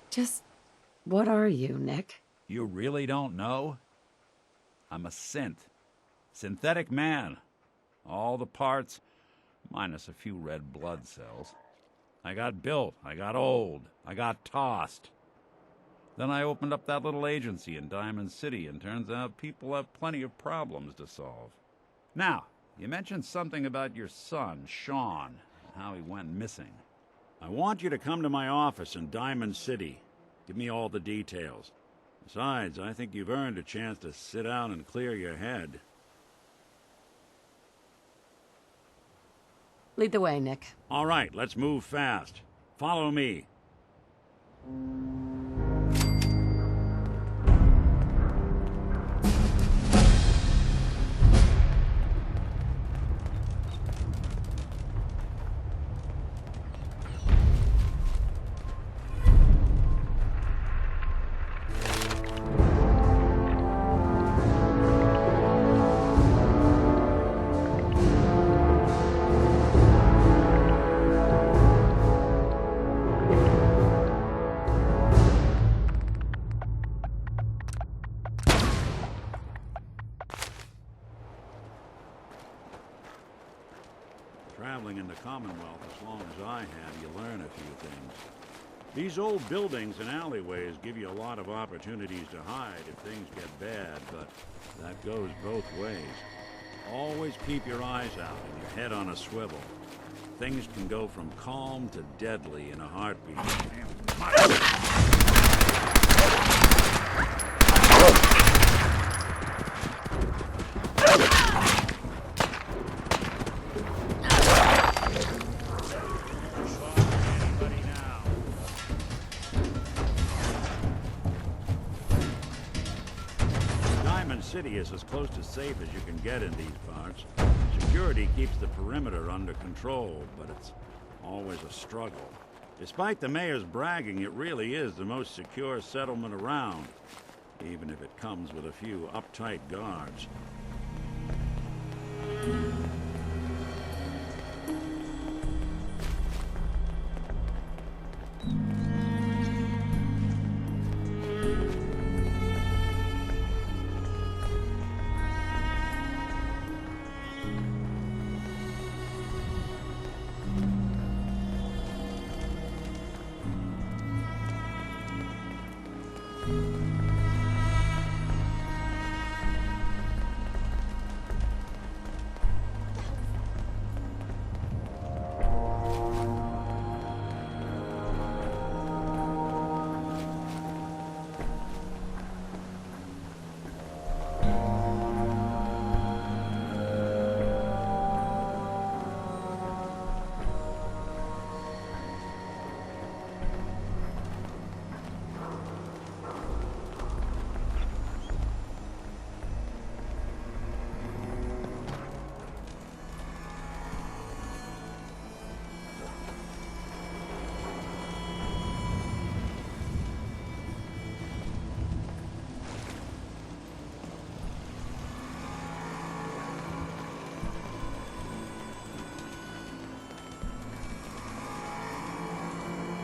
Just what are you, Nick? You really don't know? I'm a synth. Synthetic man. All the parts, minus a few red blood cells. I got built, I got old, I got tossed. Then I opened up that little agency in Diamond City, and turns out people have plenty of problems to solve. Now, you mentioned something about your son, Sean, and how he went missing. I want you to come to my office in Diamond City. Give me all the details. Besides, I think you've earned a chance to sit down and clear your head. Lead the way, Nick. All right, let's move fast. Follow me. Traveling in the Commonwealth as long as I have, you learn a few things. These old buildings and alleyways give you a lot of opportunities to hide if things get bad, but that goes both ways. Always keep your eyes out and your head on a swivel. Things can go from calm to deadly in a heartbeat. Diamond City is as close to safe as you can get in these parts. Security keeps the perimeter under control, but it's always a struggle. Despite the mayor's bragging, it really is the most secure settlement around, even if it comes with a few uptight guards.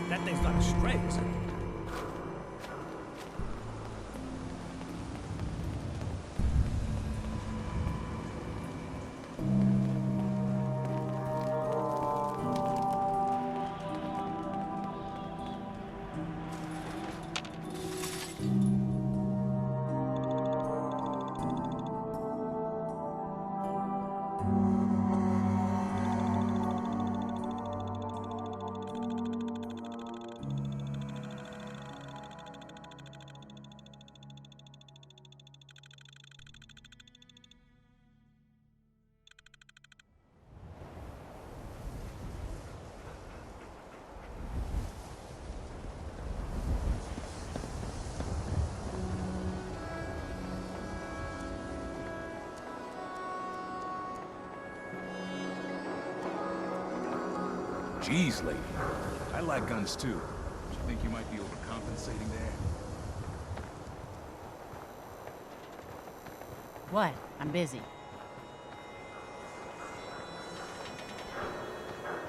That thing's not straight, is it? Jeez, lady. I like guns too. Do you think you might be overcompensating there? What? I'm busy.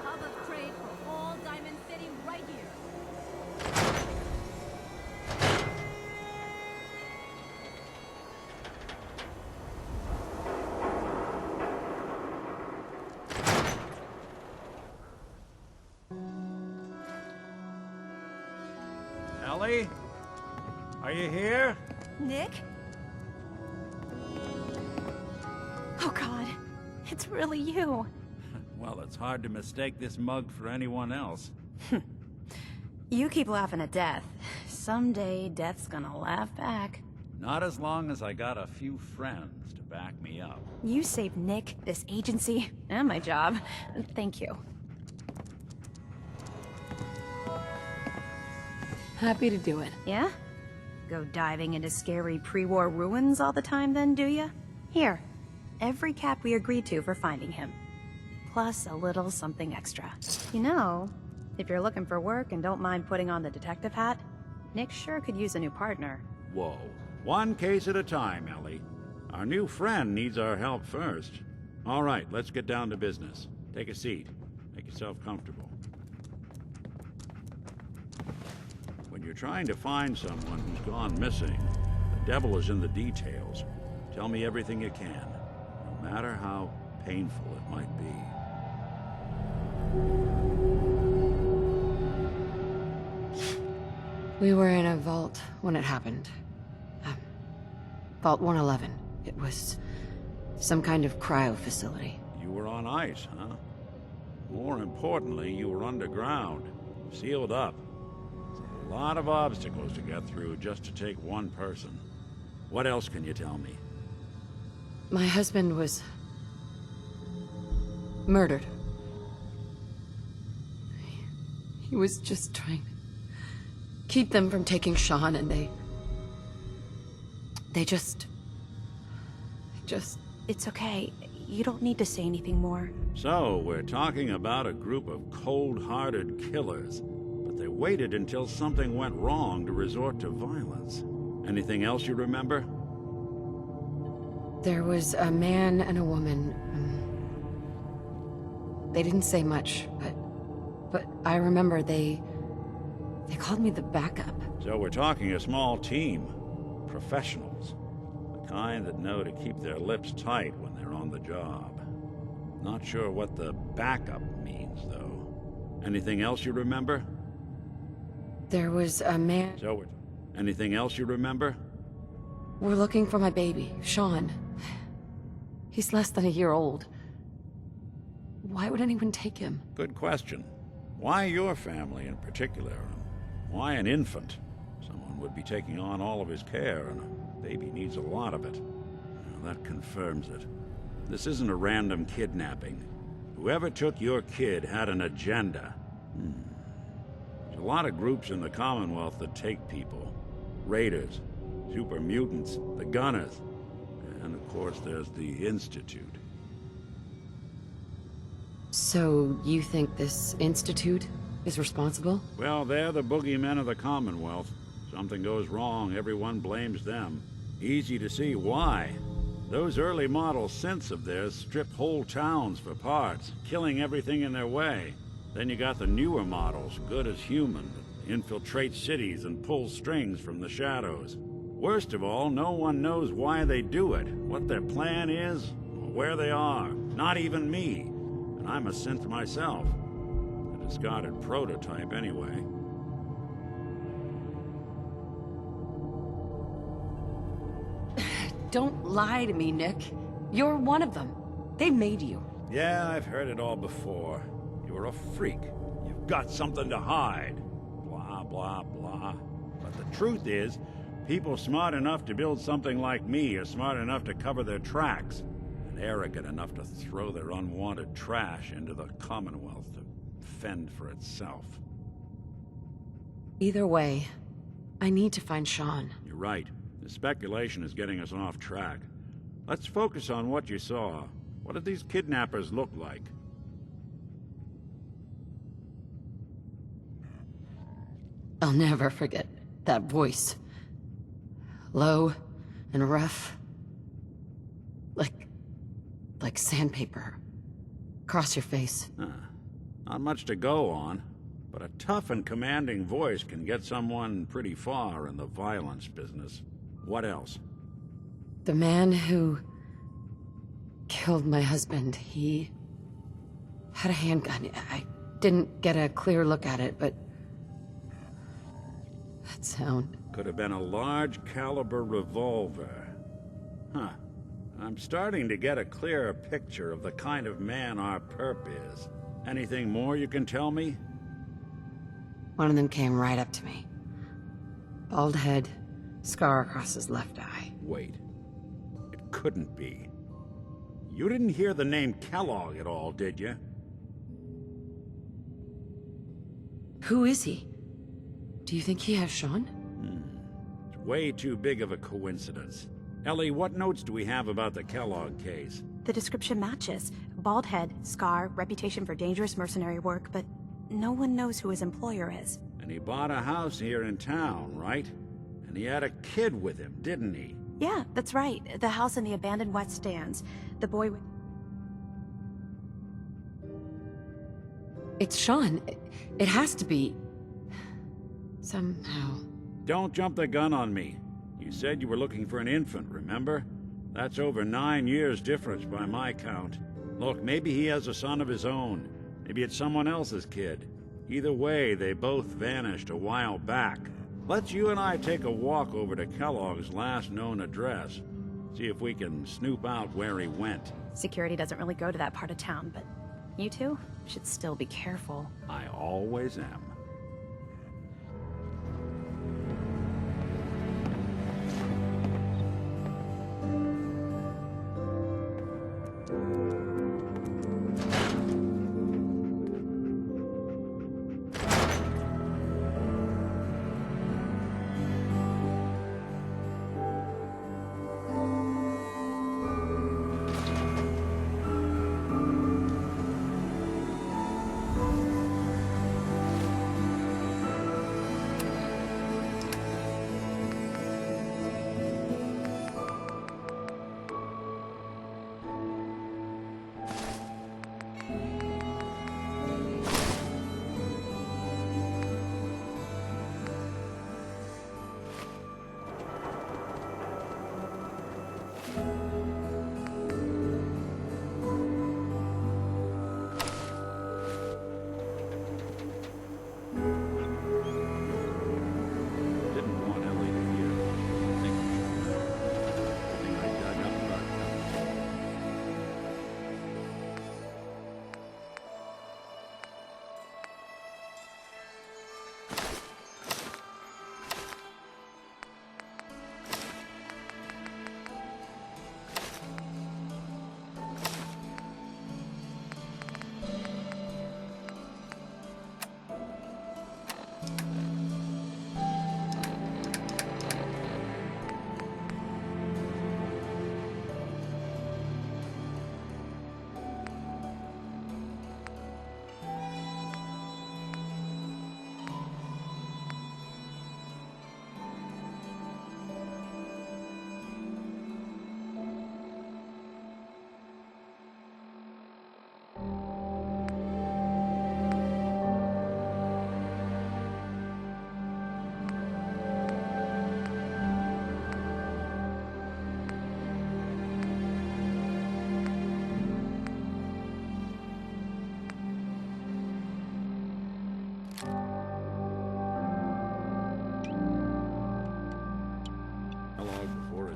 Hub of trade for all Diamond City right here. Ellie? Are you here? Nick? Oh God, it's really you. Well, it's hard to mistake this mug for anyone else. You keep laughing at death. Someday, death's gonna laugh back. Not as long as I got a few friends to back me up. You saved Nick, this agency, and my job. Thank you. Happy to do it. Yeah? Go diving into scary pre-war ruins all the time then, do ya? Here, every cap we agreed to for finding him. Plus a little something extra. You know, if you're looking for work and don't mind putting on the detective hat, Nick sure could use a new partner. Whoa. One case at a time, Ellie. Our new friend needs our help first. All right, let's get down to business. Take a seat. Make yourself comfortable. When you're trying to find someone who's gone missing, the devil is in the details. Tell me everything you can, no matter how painful it might be. We were in a vault when it happened. Vault 111. It was some kind of cryo facility. You were on ice, huh? More importantly, you were underground, sealed up. A lot of obstacles to get through just to take one person. What else can you tell me? My husband was murdered. He was just trying to keep them from taking Sean, and they just... It's okay. You don't need to say anything more. So, we're talking about a group of cold-hearted killers, but they waited until something went wrong to resort to violence. Anything else you remember? There was a man and a woman. They didn't say much, but I remember they called me the backup. So we're talking a small team. Professionals. The kind that know to keep their lips tight when they're on the job. Not sure what the backup means, though. Anything else you remember? There was a man... Anything else you remember? We're looking for my baby, Sean. He's less than a year old. Why would anyone take him? Good question. Why your family in particular? Why an infant? Someone would be taking on all of his care, and a baby needs a lot of it. Well, that confirms it. This isn't a random kidnapping. Whoever took your kid had an agenda. There's a lot of groups in the Commonwealth that take people. Raiders, super mutants, the Gunners, and of course there's the Institute. So, you think this Institute is responsible? Well, they're the boogeymen of the Commonwealth. Something goes wrong, everyone blames them. Easy to see why. Those early model synths of theirs strip whole towns for parts, killing everything in their way. Then you got the newer models, good as human, that infiltrate cities and pull strings from the shadows. Worst of all, no one knows why they do it, what their plan is, or where they are. Not even me. And I'm a synth myself. A discarded prototype, anyway. Don't lie to me, Nick. You're one of them. They made you. Yeah, I've heard it all before. You're a freak. You've got something to hide. Blah, blah, blah. But the truth is, people smart enough to build something like me are smart enough to cover their tracks, and arrogant enough to throw their unwanted trash into the Commonwealth to fend for itself. Either way, I need to find Sean. You're right. The speculation is getting us off track. Let's focus on what you saw. What did these kidnappers look like? I'll never forget that voice. Low and rough. Like sandpaper. Across your face. Not much to go on, but a tough and commanding voice can get someone pretty far in the violence business. What else? The man who killed my husband, he had a handgun. I didn't get a clear look at it, but that sound. Could have been a large caliber revolver. Huh. I'm starting to get a clearer picture of the kind of man our perp is. Anything more you can tell me? One of them came right up to me. Bald head, scar across his left eye. Wait. It couldn't be. You didn't hear the name Kellogg at all, did you? Who is he? Do you think he has Sean? It's way too big of a coincidence. Ellie, what notes do we have about the Kellogg case? The description matches. Bald head, scar, reputation for dangerous mercenary work, but no one knows who his employer is. And he bought a house here in town, right? And he had a kid with him, didn't he? Yeah, that's right. The house in the abandoned West Stands. The boy with... It's Sean. It has to be. Somehow. Don't jump the gun on me. You said you were looking for an infant, remember? That's over 9 years difference by my count. Look, maybe he has a son of his own. Maybe it's someone else's kid. Either way, they both vanished a while back. Let's you and I take a walk over to Kellogg's last known address. See if we can snoop out where he went. Security doesn't really go to that part of town, but you two should still be careful. I always am.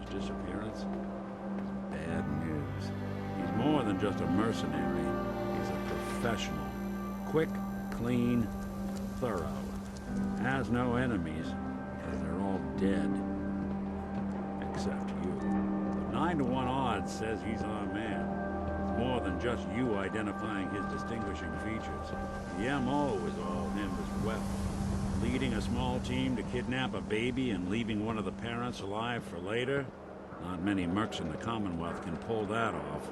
Disappearance is bad news. He's more than just a mercenary. He's a professional. Quick, clean, thorough. Has no enemies, because they're all dead. Except you. The 9-to-1 odds says he's our man. It's more than just you identifying his distinguishing features. The MO is all him as well. Leading a small team to kidnap a baby and leaving one of the parents alive for later? Not many mercs in the Commonwealth can pull that off.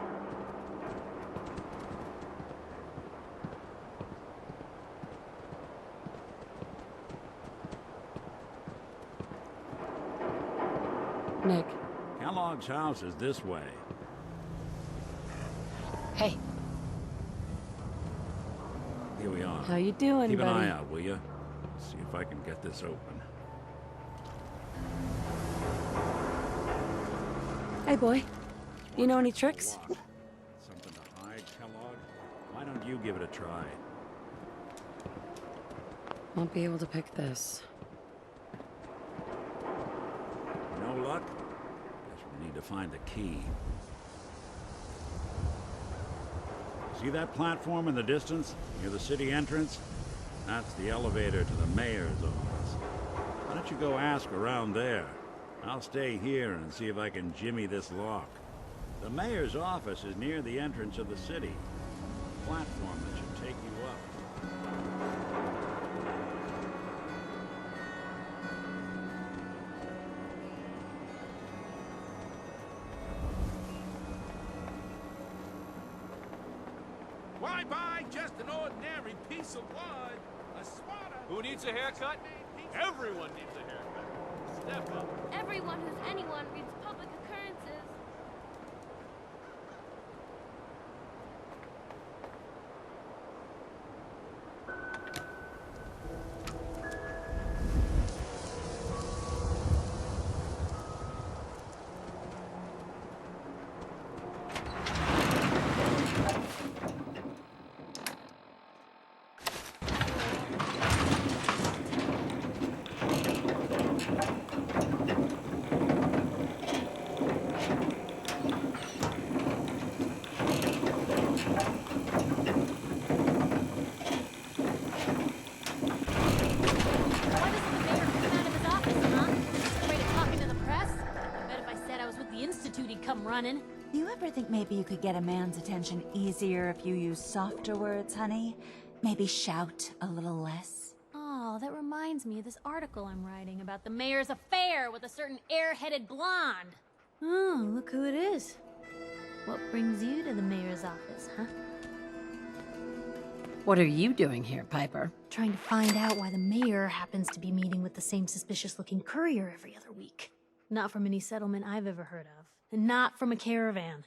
Kellogg's house is this way. Hey, Here we are. how you doing, Keep an buddy? eye out, will you? See if I can get this open. Hey, boy. You know any tricks? Something to hide, Kellogg? Why don't you give it a try? Won't be able to pick this. No luck? Guess we need to find the key. See that platform in the distance, near the city entrance? That's the elevator to the mayor's office. Why don't you go ask around there? I'll stay here and see if I can jimmy this lock. The mayor's office is near the entrance of the city. A platform that should take you up. Why buy just an ordinary piece of wood? A swatter. Who needs a haircut? Everyone needs a haircut. Step up. Everyone who's anyone reads public occurrences. Why doesn't the mayor come out of his office, huh? Just afraid of talking to the press? I bet if I said I was with the Institute, he'd come running. Do you ever think maybe you could get a man's attention easier if you use softer words, honey? Maybe shout a little less? Oh, that reminds me of this article I'm writing about the mayor's affair with a certain airheaded blonde. Oh, look who it is. What brings you to the mayor's office, huh? What are you doing here, Piper? Trying to find out why the mayor happens to be meeting with the same suspicious-looking courier every other week. Not from any settlement I've ever heard of. And not from a caravan.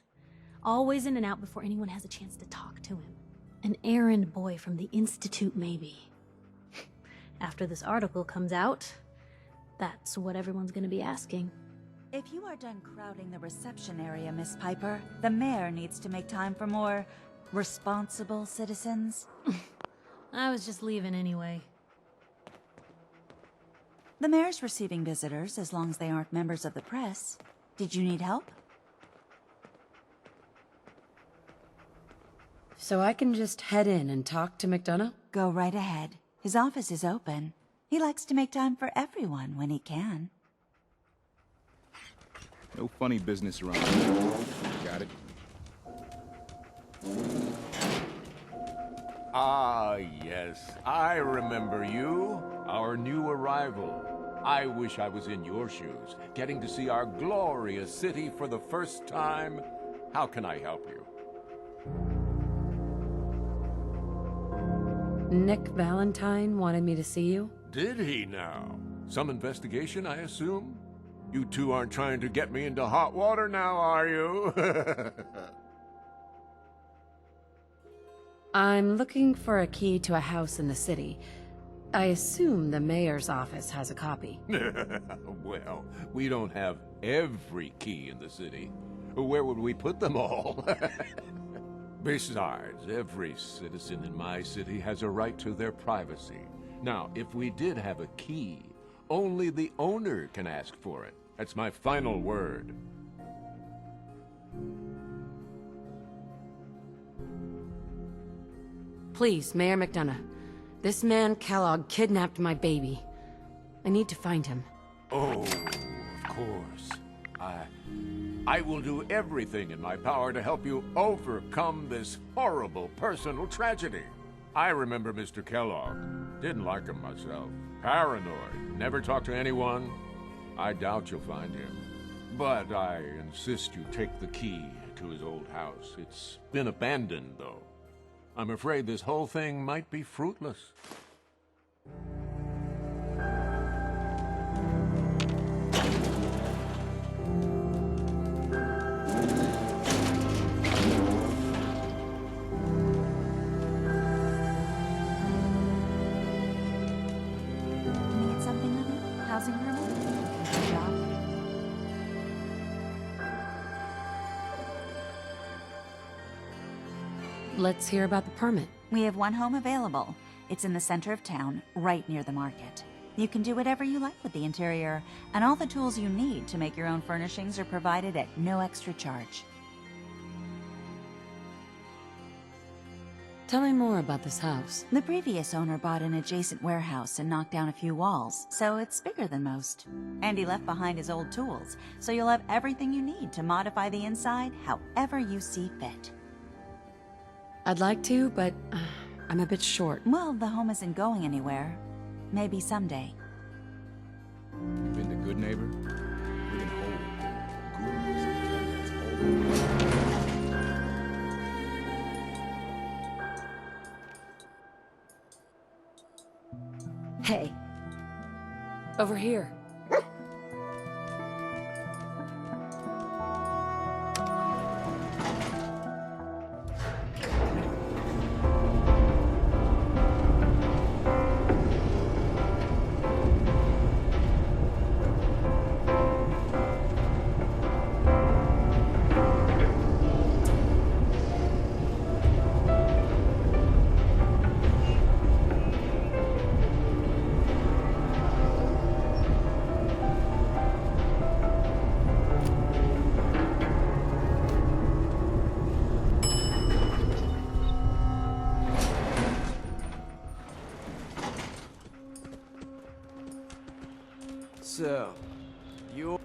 Always in and out before anyone has a chance to talk to him. An errand boy from the Institute, maybe. After this article comes out, that's what everyone's gonna be asking. If you are done crowding the reception area, Miss Piper, the mayor needs to make time for more responsible citizens. I was just leaving anyway. The mayor's receiving visitors as long as they aren't members of the press. Did you need help? So I can just head in and talk to McDonough? Go right ahead. His office is open. He likes to make time for everyone when he can. No funny business around here. Got it. Ah, yes. I remember you. Our new arrival. I wish I was in your shoes, getting to see our glorious city for the first time. How can I help you? Nick Valentine wanted me to see you? Did he now? Some investigation, I assume? You two aren't trying to get me into hot water now, are you? I'm looking for a key to a house in the city. I assume the mayor's office has a copy. Well, we don't have every key in the city. Where would we put them all? Besides, every citizen in my city has a right to their privacy. Now, if we did have a key, only the owner can ask for it. That's my final word. Please, Mayor McDonough. This man, Kellogg, kidnapped my baby. I need to find him. Oh, of course. I will do everything in my power to help you overcome this horrible personal tragedy. I remember Mr. Kellogg. Didn't like him myself. Paranoid. Never talked to anyone. I doubt you'll find him. But I insist you take the key to his old house. It's been abandoned, though. I'm afraid this whole thing might be fruitless. housing permit? Good job. Let's hear about the permit. We have one home available. It's in the center of town, right near the market. You can do whatever you like with the interior, and all the tools you need to make your own furnishings are provided at no extra charge. Tell me more about this house. The previous owner bought an adjacent warehouse and knocked down a few walls, so it's bigger than most. And he left behind his old tools, so you'll have everything you need to modify the inside however you see fit. I'd like to, but I'm a bit short. Well, the home isn't going anywhere. Maybe someday. You've been the good neighbor? We can hold ghouls and Hey. Over here. So, you...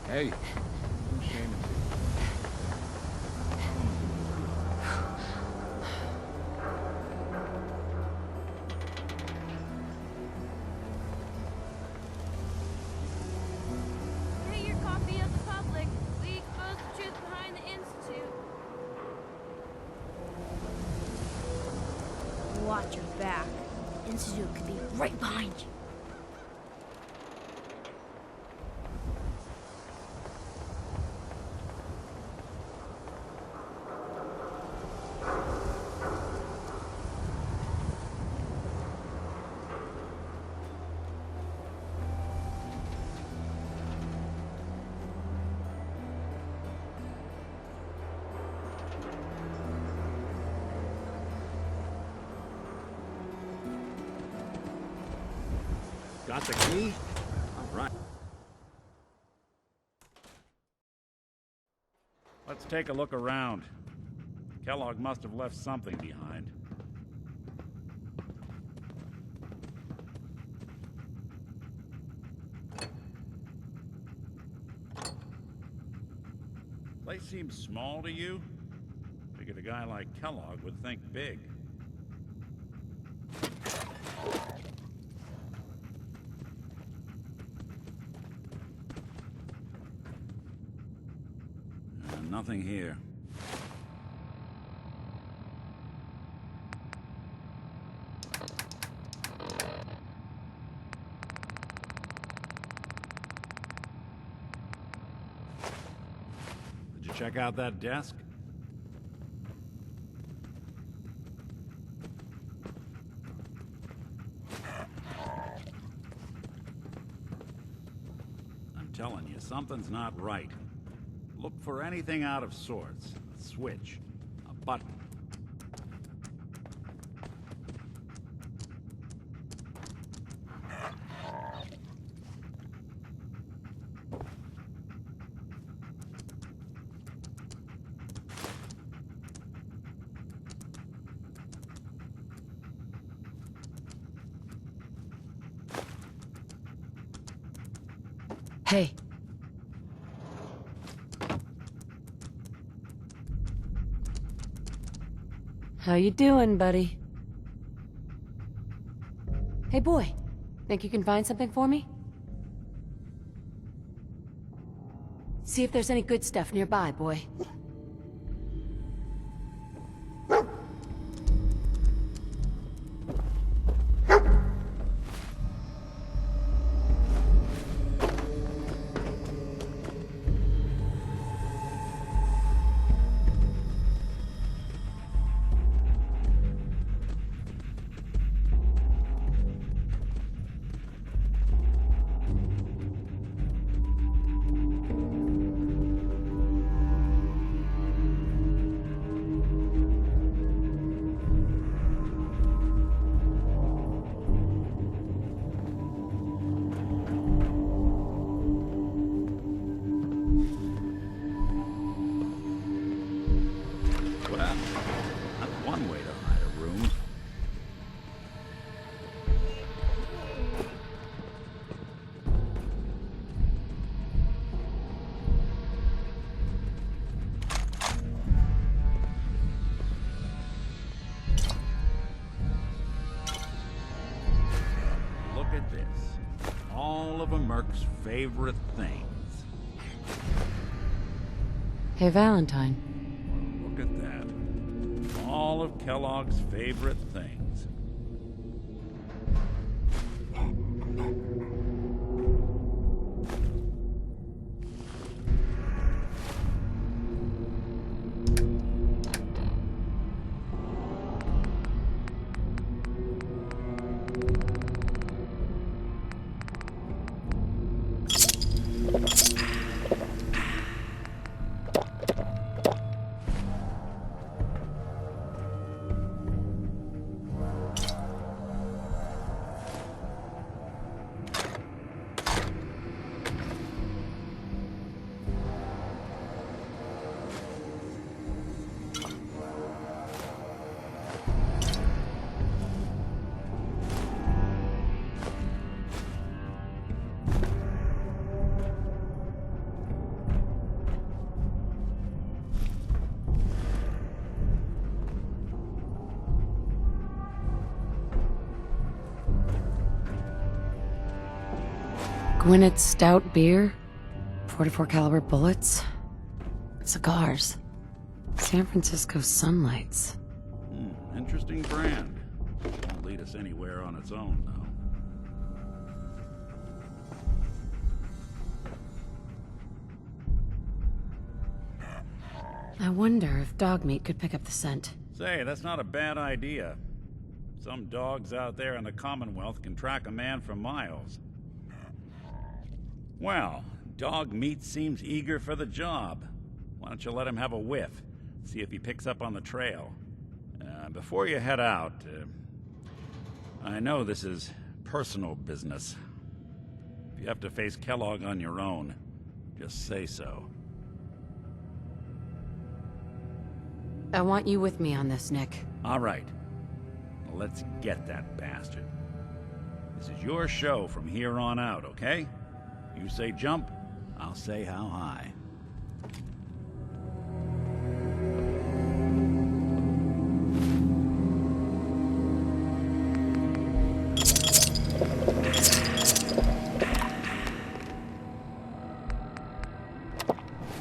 Hey, no shame in it. Get your copy of the public. We expose the truth behind the Institute. Watch your back. Institute could be right behind you. Got the key? All right. Let's take a look around. Kellogg must have left something behind. Place seems small to you? Figured a guy like Kellogg would think big. Nothing here. Did you check out that desk? I'm telling you, something's not right. Look for anything out of sorts. A switch, a button. Hey. How you doing, buddy? Hey, boy. Think you can find something for me? See if there's any good stuff nearby, boy. Well, that's one way to hide a room. Look at this. All of a Merc's favorite things. Hey, Valentine. Look at that. All of Kellogg's favorite things. Gwinnett's stout beer, 44 caliber bullets, cigars, San Francisco Sunlights. Interesting brand. Won't lead us anywhere on its own, though. I wonder if dog meat could pick up the scent. Say, that's not a bad idea. Some dogs out there in the Commonwealth can track a man for miles. Well, dog meat seems eager for the job. Why don't you let him have a whiff? See if he picks up on the trail. Before you head out, I know this is personal business. If you have to face Kellogg on your own, just say so. I want you with me on this, Nick. All right. Well, let's get that bastard. This is your show from here on out, okay? You say jump, I'll say how high.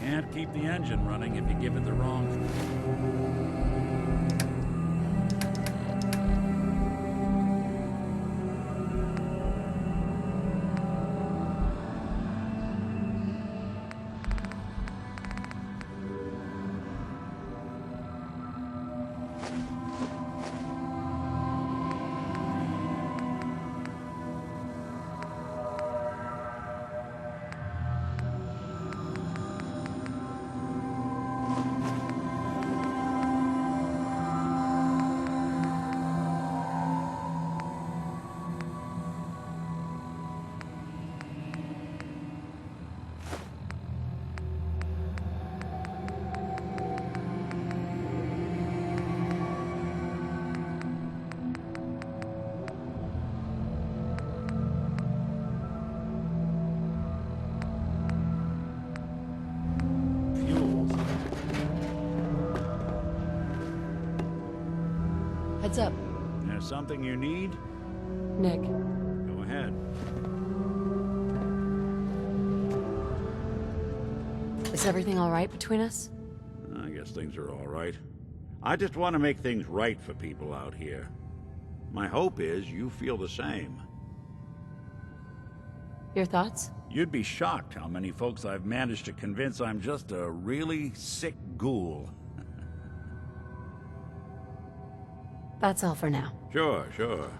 Can't keep the engine running if you give it the wrong... Heads up. There's something you need? Nick. Go ahead. Is everything all right between us? I guess things are all right. I just want to make things right for people out here. My hope is you feel the same. Your thoughts? You'd be shocked how many folks I've managed to convince I'm just a really sick ghoul. That's all for now. Sure, sure.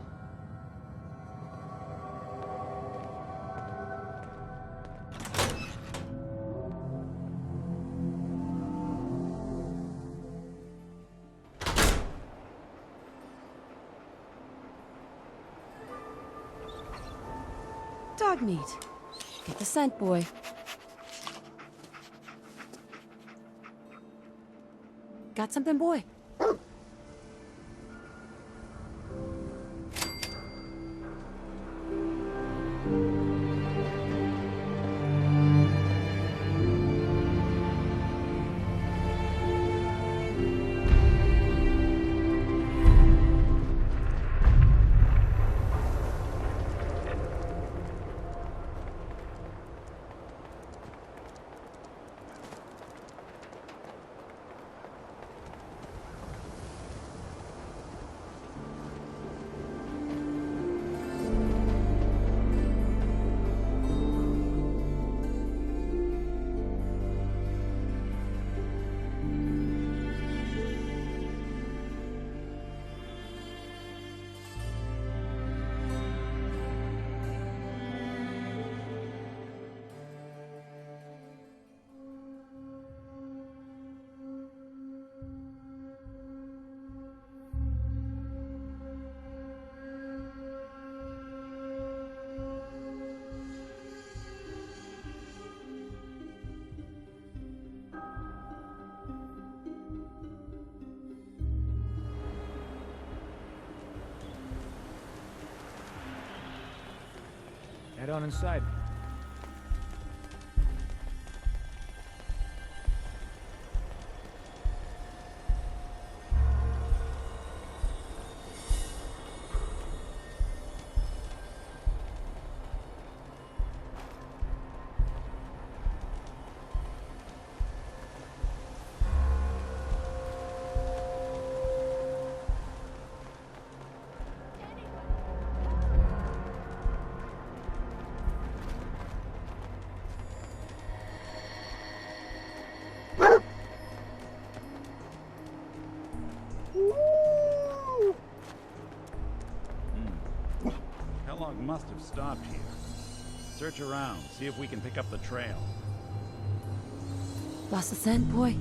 Dog meat. Get the scent, boy. Got something, boy? Head on inside. Kellogg must have stopped here. Search around, see if we can pick up the trail. Lost the scent, boy?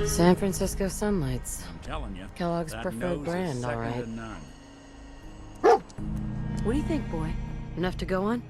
San Francisco Sunlights. I'm telling you, Kellogg's that preferred nose is brand, all second right. to none. What do you think, boy? Enough to go on?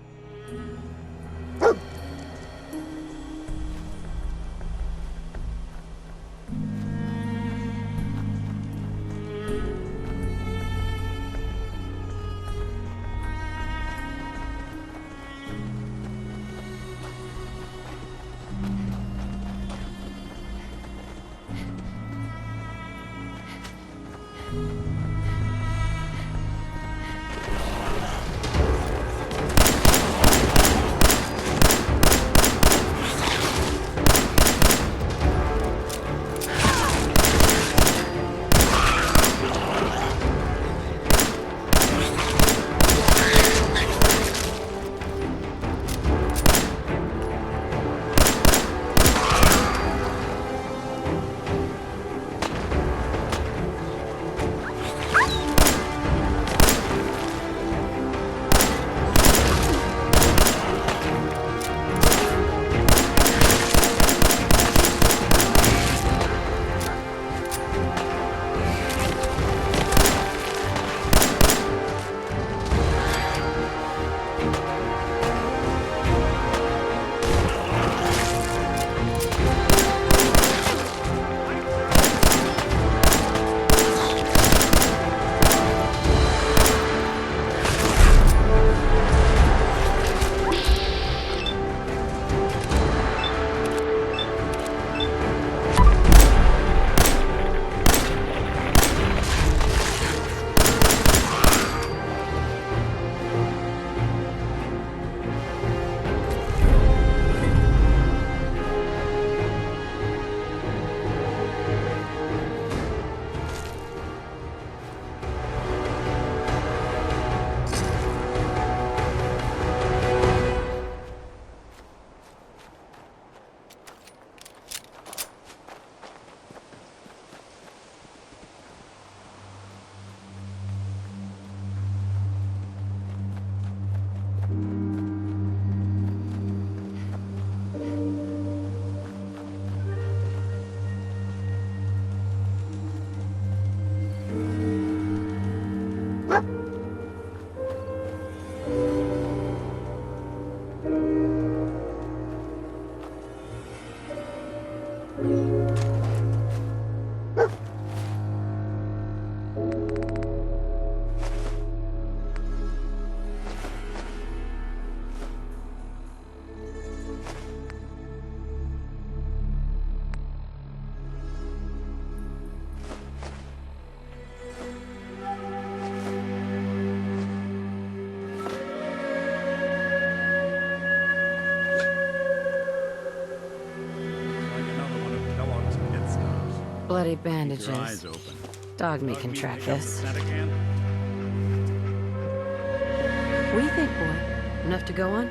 Like another one of Kellogg's pit stops. Bloody Keep your eyes bandages. open. Dog meat Dog can meat track pick up the this. scent again? What do you think, boy? Enough to go on?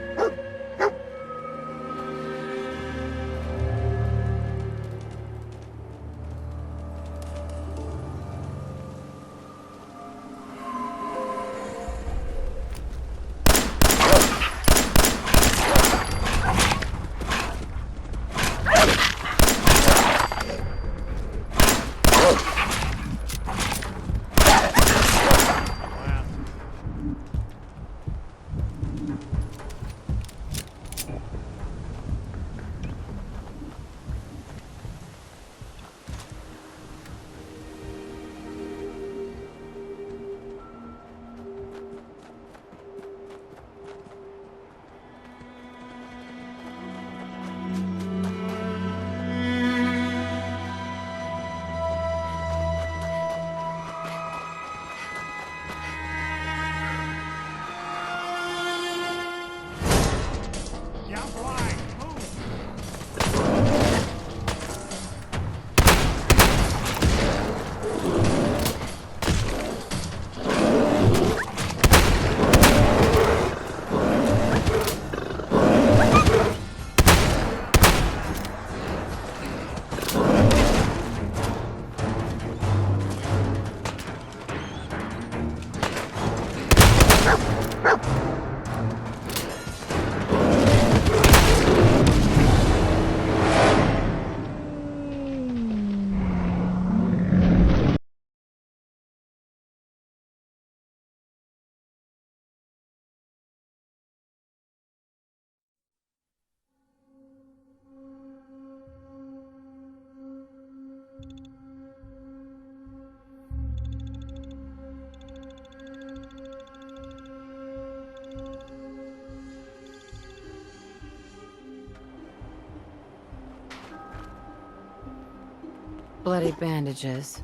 Bloody bandages.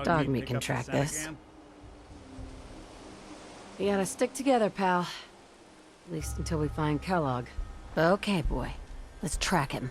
Dog meat pick can up the track scent this. again? We gotta stick together, pal. At least until we find Kellogg. Okay, boy. Let's track him.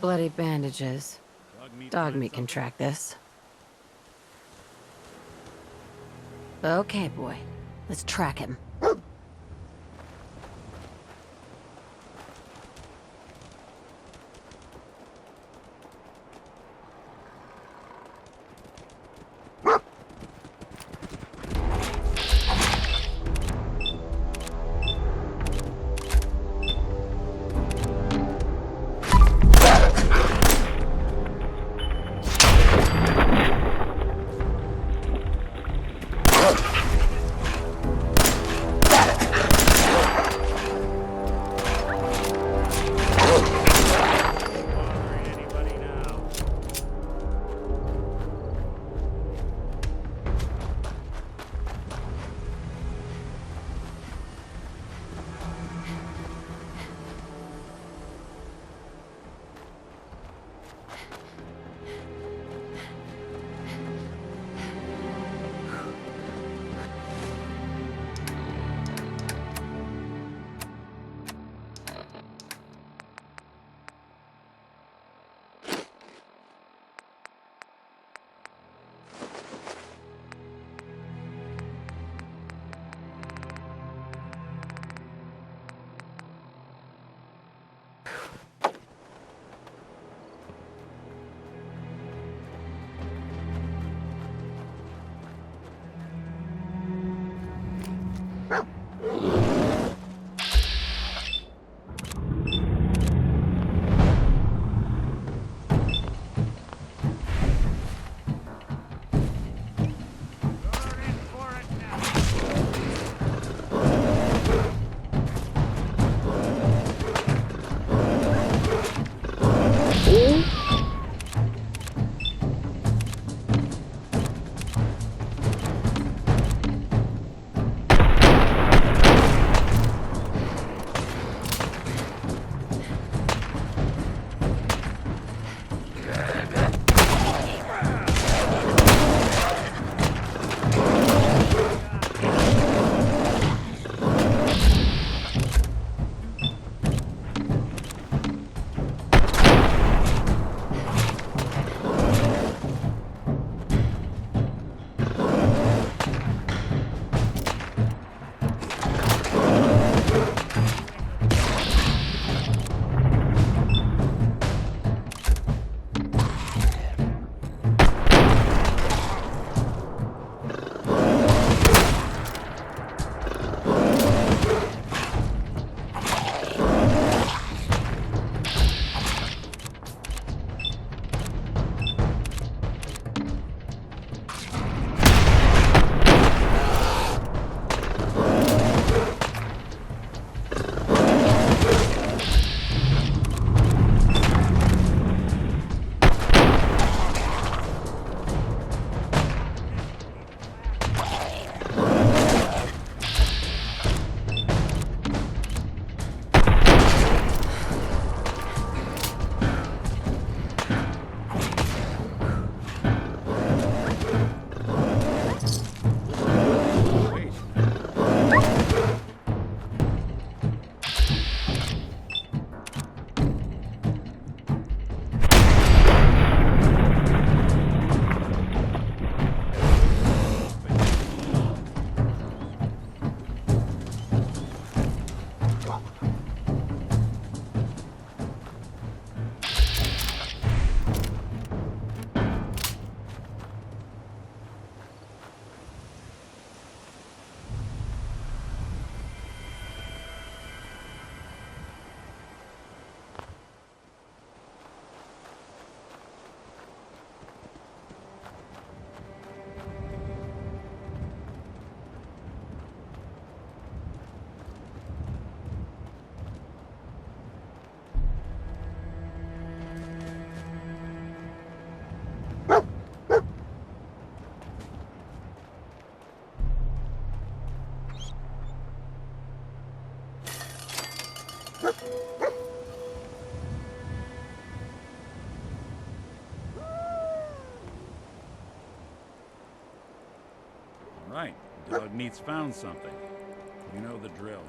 bloody bandages. Dog meat can track this. Okay, boy. Let's track him. Right. Dog meat's found something. You know the drill.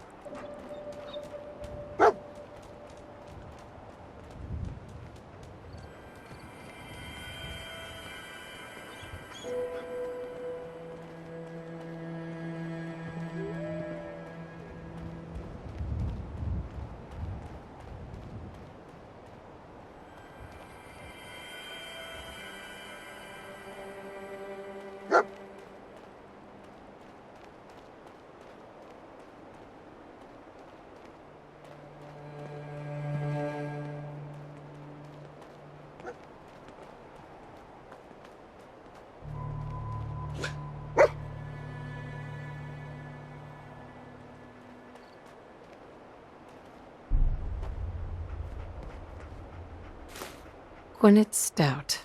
Gwyneth Stout.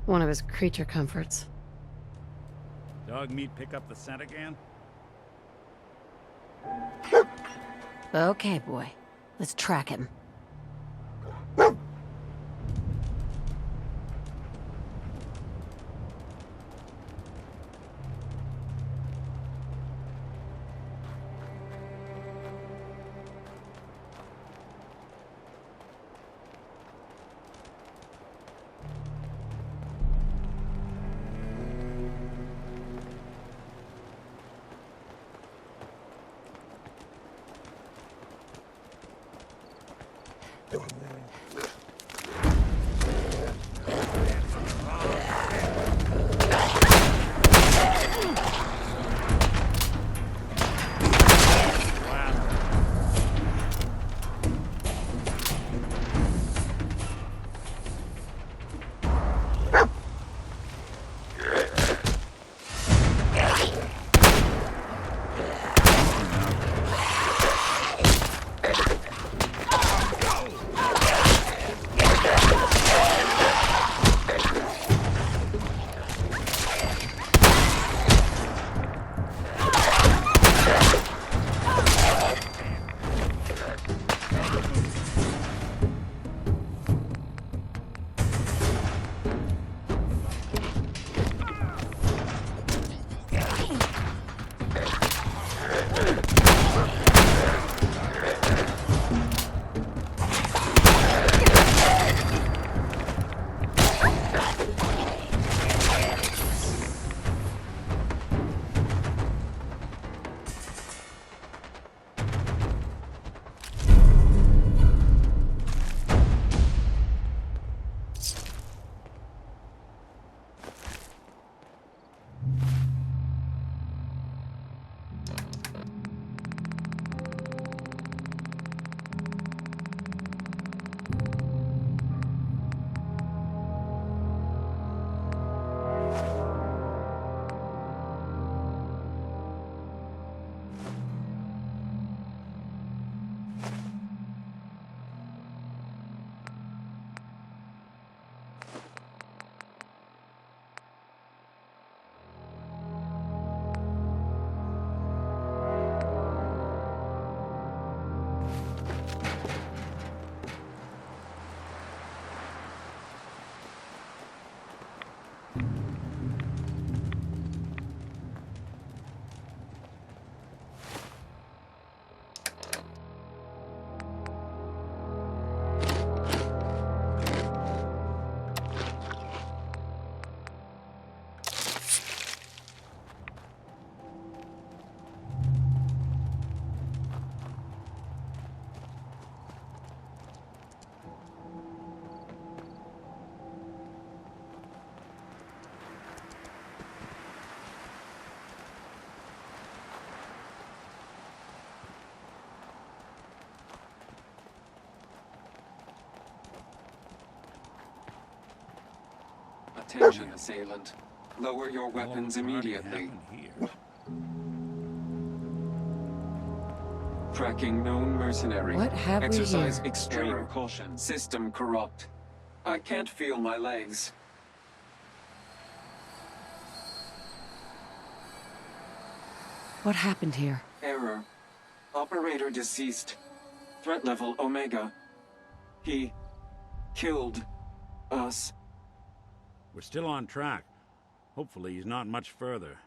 One of his creature comforts. Dog meat pick up the scent again? Okay, boy. Let's track him. Attention, assailant. Lower your weapons immediately. Tracking known mercenary. What have we Exercise here? extreme caution. System corrupt. I can't feel my legs. What happened here? Error. Operator deceased. Threat level Omega. He killed us. We're still on track. Hopefully he's not much further.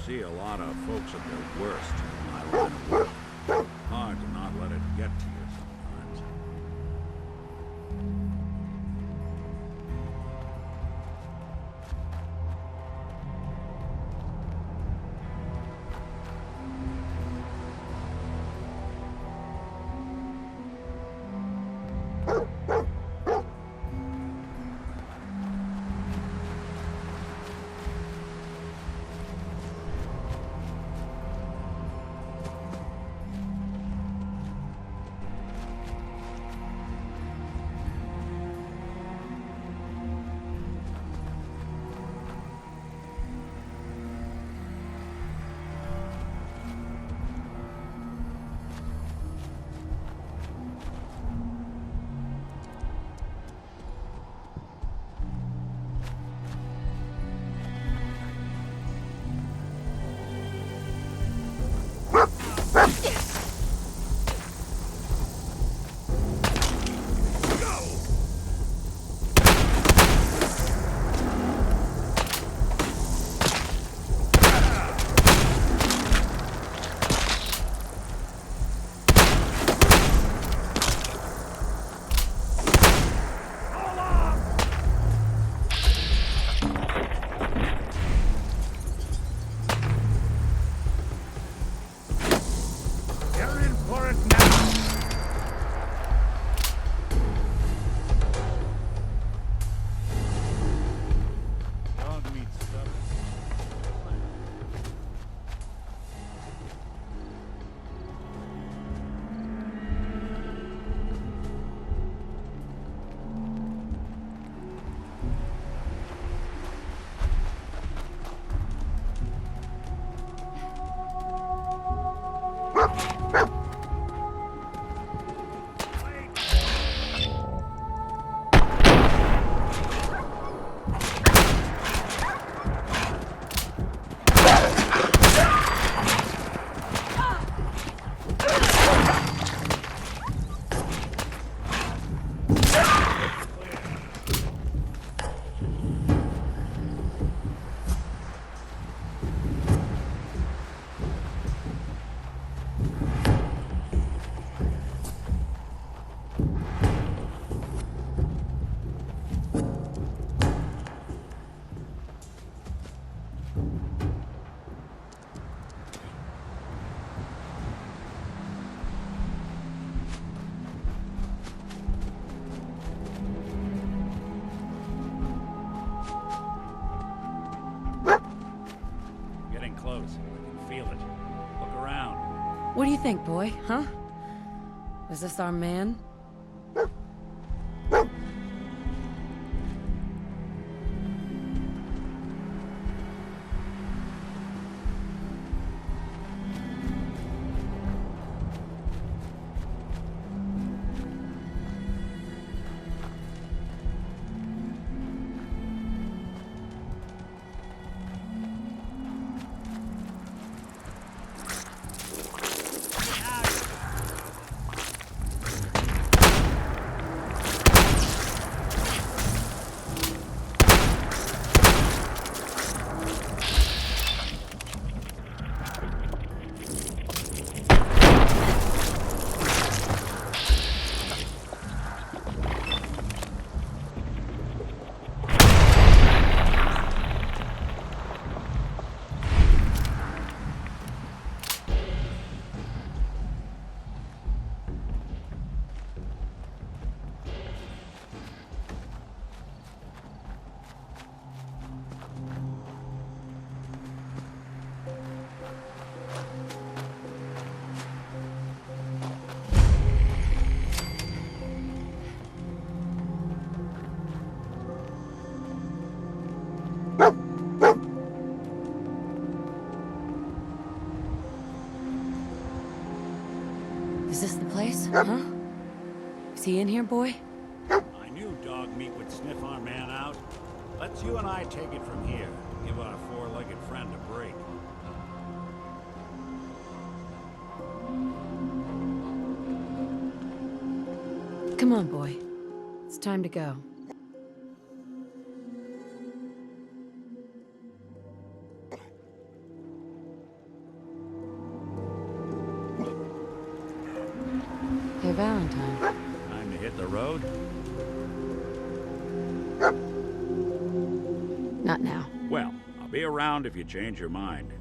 see a lot of folks at their worst in my line of work. Hard to not let it get to you sometimes. Close. I can feel it. Look around. What do you think, boy? Huh? Is this our man? Is this the place? Huh? Is he in here, boy? I knew dog meat would sniff our man out. Let's you and I take it from here. Give our four-legged friend a break. Come on, boy. It's time to go. Not now. Well, I'll be around if you change your mind.